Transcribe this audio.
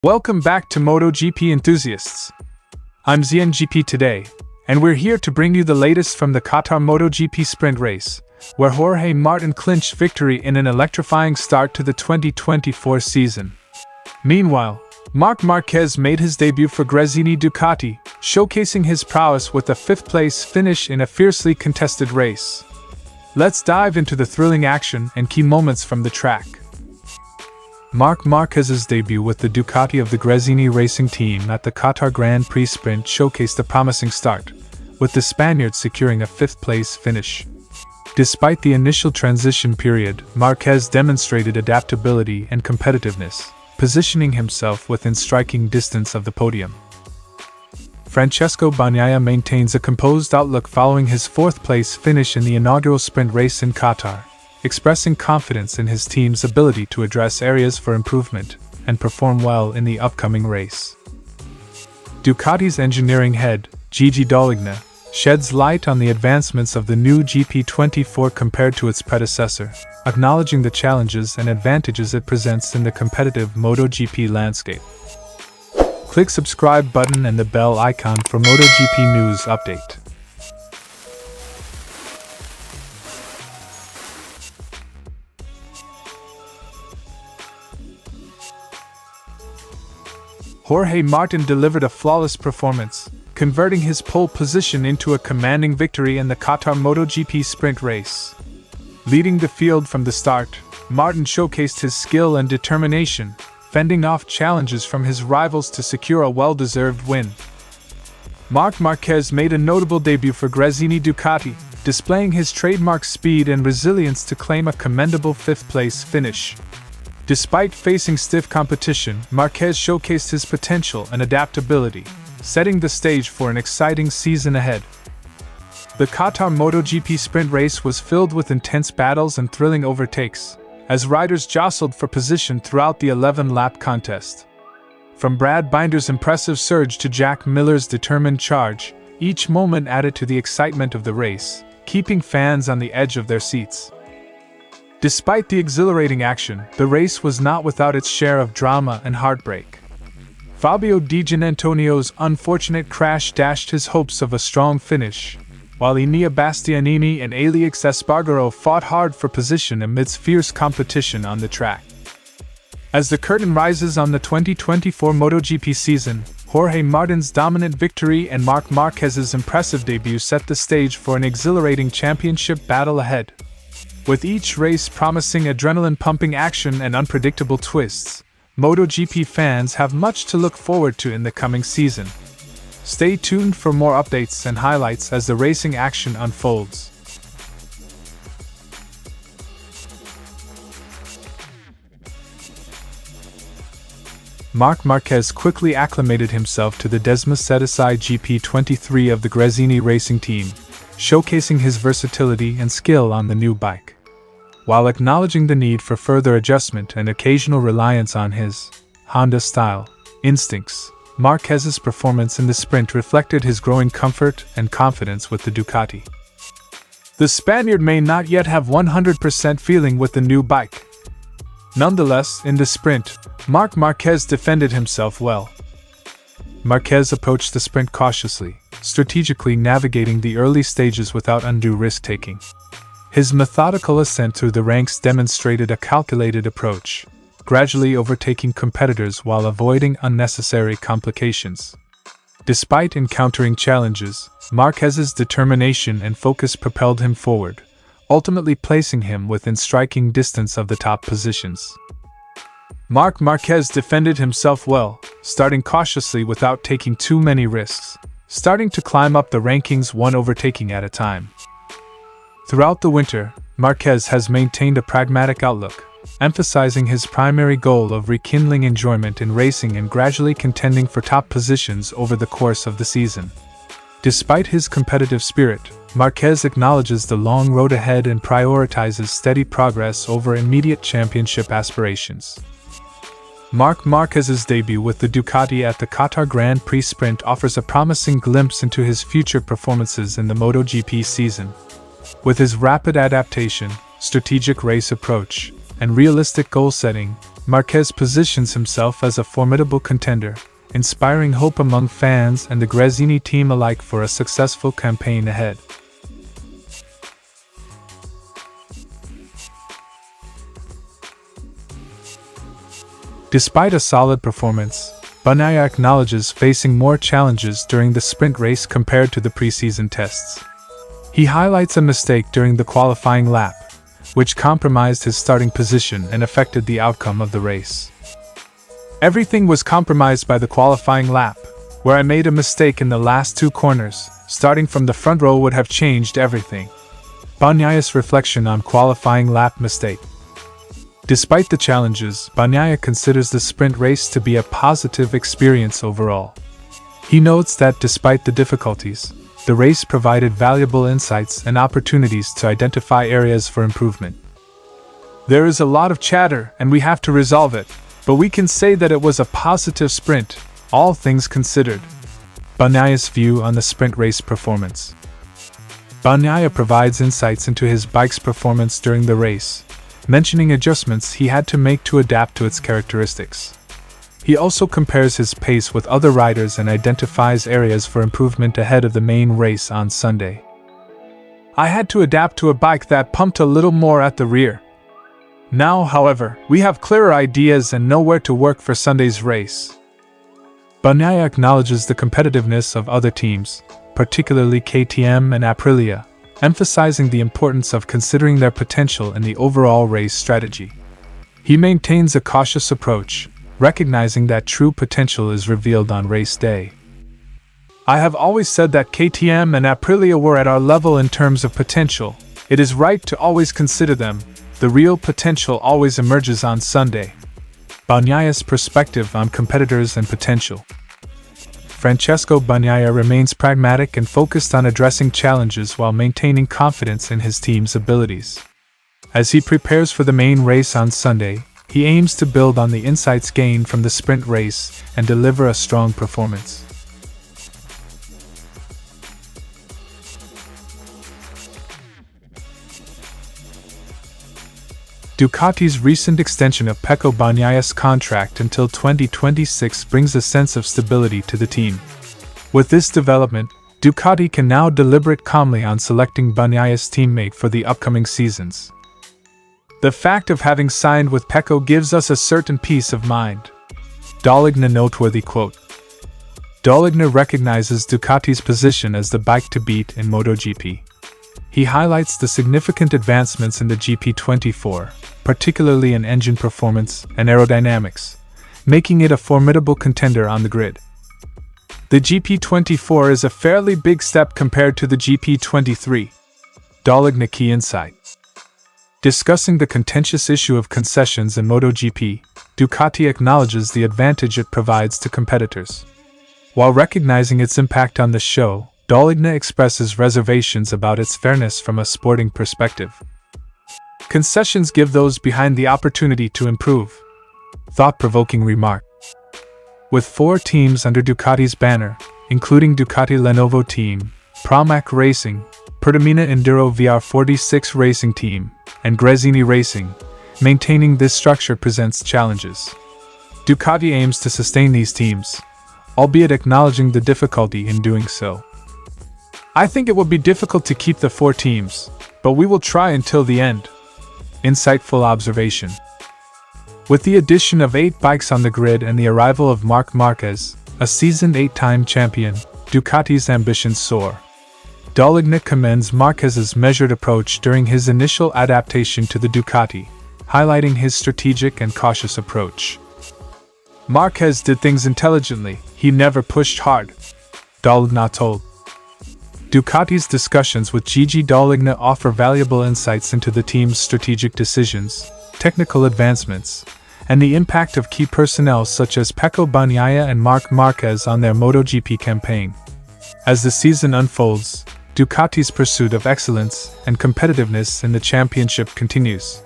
Welcome back to MotoGP enthusiasts. I'm ZNGP Today, and we're here to bring you the latest from the Qatar MotoGP Sprint race, where Jorge Martin clinched victory in an electrifying start to the 2024 season. Meanwhile, Marc Marquez made his debut for Gresini Ducati, showcasing his prowess with a fifth-place finish in a fiercely contested race. Let's dive into the thrilling action and key moments from the track. Marc Marquez's debut with the Ducati of the Gresini Racing team at the Qatar Grand Prix Sprint showcased a promising start, with the Spaniard securing a fifth-place finish. Despite the initial transition period, Marquez demonstrated adaptability and competitiveness, positioning himself within striking distance of the podium. Francesco Bagnaia maintains a composed outlook following his fourth-place finish in the inaugural sprint race in Qatar, expressing confidence in his team's ability to address areas for improvement and perform well in the upcoming race. Ducati's engineering head, Gigi Dall'Igna, sheds light on the advancements of the new GP24 compared to its predecessor, acknowledging the challenges and advantages it presents in the competitive MotoGP landscape. Click subscribe button and the bell icon for MotoGP news update. Jorge Martin delivered a flawless performance, converting his pole position into a commanding victory in the Qatar MotoGP Sprint race. Leading the field from the start, Martin showcased his skill and determination, fending off challenges from his rivals to secure a well-deserved win. Marc Marquez made a notable debut for Gresini Ducati, displaying his trademark speed and resilience to claim a commendable fifth-place finish. Despite facing stiff competition, Marquez showcased his potential and adaptability, setting the stage for an exciting season ahead. The Qatar MotoGP Sprint race was filled with intense battles and thrilling overtakes, as riders jostled for position throughout the 11-lap contest. From Brad Binder's impressive surge to Jack Miller's determined charge, each moment added to the excitement of the race, keeping fans on the edge of their seats. Despite the exhilarating action, the race was not without its share of drama and heartbreak. Fabio Di Giannantonio's unfortunate crash dashed his hopes of a strong finish, while Enea Bastianini and Aleix Espargaro fought hard for position amidst fierce competition on the track. As the curtain rises on the 2024 MotoGP season, Jorge Martin's dominant victory and Marc Marquez's impressive debut set the stage for an exhilarating championship battle ahead. With each race promising adrenaline-pumping action and unpredictable twists, MotoGP fans have much to look forward to in the coming season. Stay tuned for more updates and highlights as the racing action unfolds. Marc Marquez quickly acclimated himself to the Desmosedici GP23 of the Gresini Racing team, showcasing his versatility and skill on the new bike. While acknowledging the need for further adjustment and occasional reliance on his Honda-style instincts, Marquez's performance in the sprint reflected his growing comfort and confidence with the Ducati. The Spaniard may not yet have 100% feeling with the new bike. Nonetheless, in the sprint, Marc Marquez defended himself well. Marquez approached the sprint cautiously, strategically navigating the early stages without undue risk-taking. His methodical ascent through the ranks demonstrated a calculated approach, gradually overtaking competitors while avoiding unnecessary complications. Despite encountering challenges, Marquez's determination and focus propelled him forward, ultimately placing him within striking distance of the top positions. Marc Marquez defended himself well, starting cautiously without taking too many risks, starting to climb up the rankings one overtaking at a time. Throughout the winter, Marquez has maintained a pragmatic outlook, emphasizing his primary goal of rekindling enjoyment in racing and gradually contending for top positions over the course of the season. Despite his competitive spirit, Marquez acknowledges the long road ahead and prioritizes steady progress over immediate championship aspirations. Marc Marquez's debut with the Ducati at the Qatar Grand Prix Sprint offers a promising glimpse into his future performances in the MotoGP season. With his rapid adaptation, strategic race approach, and realistic goal setting, Marquez positions himself as a formidable contender, inspiring hope among fans and the Gresini team alike for a successful campaign ahead. Despite a solid performance, Bagnaia acknowledges facing more challenges during the sprint race compared to the preseason tests. He highlights a mistake during the qualifying lap, which compromised his starting position and affected the outcome of the race. Everything was compromised by the qualifying lap, where I made a mistake in the last two corners. Starting from the front row would have changed everything. Bagnaia's reflection on qualifying lap mistake. Despite the challenges, Bagnaia considers the sprint race to be a positive experience overall. He notes that despite the difficulties, the race provided valuable insights and opportunities to identify areas for improvement. There is a lot of chatter and we have to resolve it, but we can say that it was a positive sprint, all things considered. Bagnaia's view on the sprint race performance. Bagnaia provides insights into his bike's performance during the race, mentioning adjustments he had to make to adapt to its characteristics. He also compares his pace with other riders and identifies areas for improvement ahead of the main race on Sunday. I had to adapt to a bike that pumped a little more at the rear. Now, however, we have clearer ideas and know where to work for Sunday's race. Bagnaia acknowledges the competitiveness of other teams, particularly KTM and Aprilia, emphasizing the importance of considering their potential in the overall race strategy. He maintains a cautious approach, recognizing that true potential is revealed on race day. I have always said that KTM and Aprilia were at our level in terms of potential. It is right to always consider them. The real potential always emerges on Sunday. Bagnaia's perspective on competitors and potential. Francesco Bagnaia remains pragmatic and focused on addressing challenges while maintaining confidence in his team's abilities. As he prepares for the main race on Sunday, he aims to build on the insights gained from the sprint race and deliver a strong performance. Ducati's recent extension of Pecco Bagnaia's contract until 2026 brings a sense of stability to the team. With this development, Ducati can now deliberate calmly on selecting Bagnaia's teammate for the upcoming seasons. The fact of having signed with Pecco gives us a certain peace of mind. Doligna noteworthy quote. Doligna recognizes Ducati's position as the bike to beat in MotoGP. He highlights the significant advancements in the GP24, particularly in engine performance and aerodynamics, making it a formidable contender on the grid. The GP24 is a fairly big step compared to the GP23. Doligna key insight. Discussing the contentious issue of concessions in MotoGP, Ducati acknowledges the advantage it provides to competitors. While recognizing its impact on the show, Doligna expresses reservations about its fairness from a sporting perspective. Concessions give those behind the opportunity to improve. Thought-provoking remark. With 4 teams under Ducati's banner, including Ducati Lenovo Team, Pramac Racing, Pertamina Enduro VR46 Racing Team, and Gresini Racing, maintaining this structure presents challenges. Ducati aims to sustain these teams, albeit acknowledging the difficulty in doing so. I think it will be difficult to keep the 4 teams, but we will try until the end. Insightful observation. With the addition of 8 bikes on the grid and the arrival of Marc Marquez, a seasoned 8-time champion, Ducati's ambitions soar. Doligna commends Marquez's measured approach during his initial adaptation to the Ducati, highlighting his strategic and cautious approach. Marquez did things intelligently, he never pushed hard, Doligna told. Ducati's discussions with Gigi Doligna offer valuable insights into the team's strategic decisions, technical advancements, and the impact of key personnel such as Pecco Bagnaia and Marc Marquez on their MotoGP campaign. As the season unfolds, Ducati's pursuit of excellence and competitiveness in the championship continues.